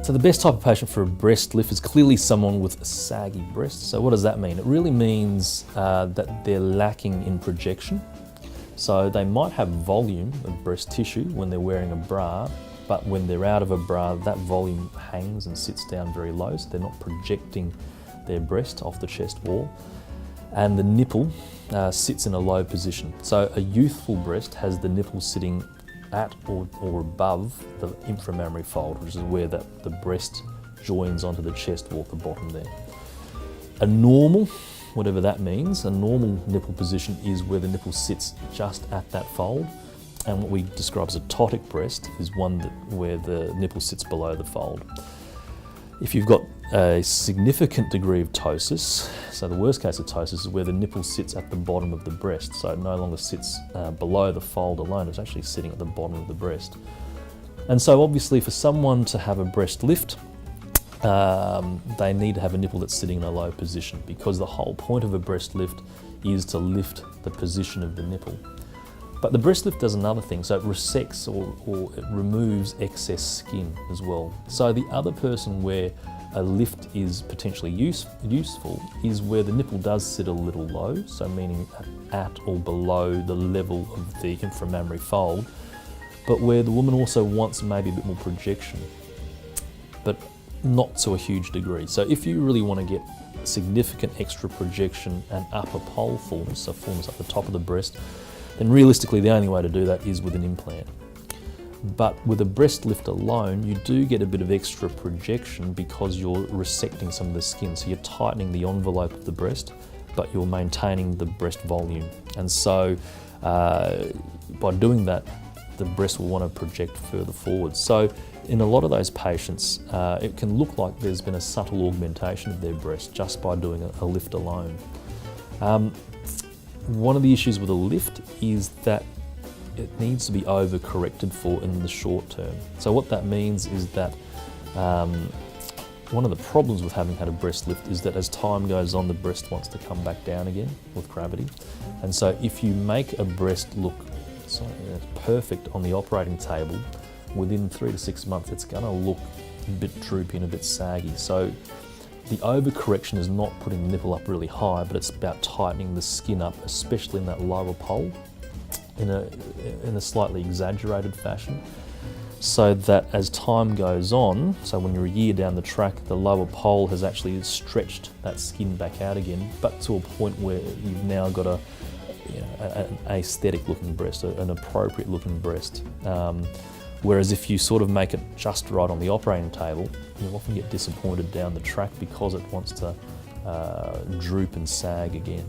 So the best type of patient for a breast lift is clearly someone with a saggy breast. So what does that mean? It really means that they're lacking in projection. So they might have volume of breast tissue when they're wearing a bra, but when they're out of a bra, that volume hangs and sits down very low, so they're not projecting their breast off the chest wall. And the nipple sits in a low position. So a youthful breast has the nipple sitting at or above the inframammary fold, which is where the breast joins onto the chest wall at the bottom there. A normal, whatever that means, a normal nipple position is where the nipple sits just at that fold, and what we describe as a ptotic breast is one where the nipple sits below the fold. If you've got a significant degree of ptosis, so the worst case of ptosis is where the nipple sits at the bottom of the breast, so it no longer sits below the fold alone, it's actually sitting at the bottom of the breast. And so obviously for someone to have a breast lift, they need to have a nipple that's sitting in a low position, because the whole point of a breast lift is to lift the position of the nipple. But the breast lift does another thing, so it resects or it removes excess skin as well. So the other person where a lift is potentially useful is where the nipple does sit a little low, so meaning at or below the level of the inframammary fold, but where the woman also wants maybe a bit more projection, but not to a huge degree. So if you really want to get significant extra projection and upper pole fullness, so fullness at the top of the breast, then realistically the only way to do that is with an implant. But with a breast lift alone, you do get a bit of extra projection because you're resecting some of the skin. So you're tightening the envelope of the breast, but you're maintaining the breast volume. And so by doing that, the breast will want to project further forward. So in a lot of those patients, it can look like there's been a subtle augmentation of their breast just by doing a lift alone. One of the issues with a lift is that it needs to be over-corrected for in the short term. So what that means is that one of the problems with having had a breast lift is that as time goes on, the breast wants to come back down again with gravity. And so if you make a breast look perfect on the operating table, within 3 to 6 months, it's going to look a bit droopy and a bit saggy. So the overcorrection is not putting the nipple up really high, but it's about tightening the skin up, especially in that lower pole, in a slightly exaggerated fashion, so that as time goes on, so when you're a year down the track, the lower pole has actually stretched that skin back out again, but to a point where you've now got an aesthetic looking breast, an appropriate looking breast. Whereas if you sort of make it just right on the operating table, you'll often get disappointed down the track because it wants to droop and sag again.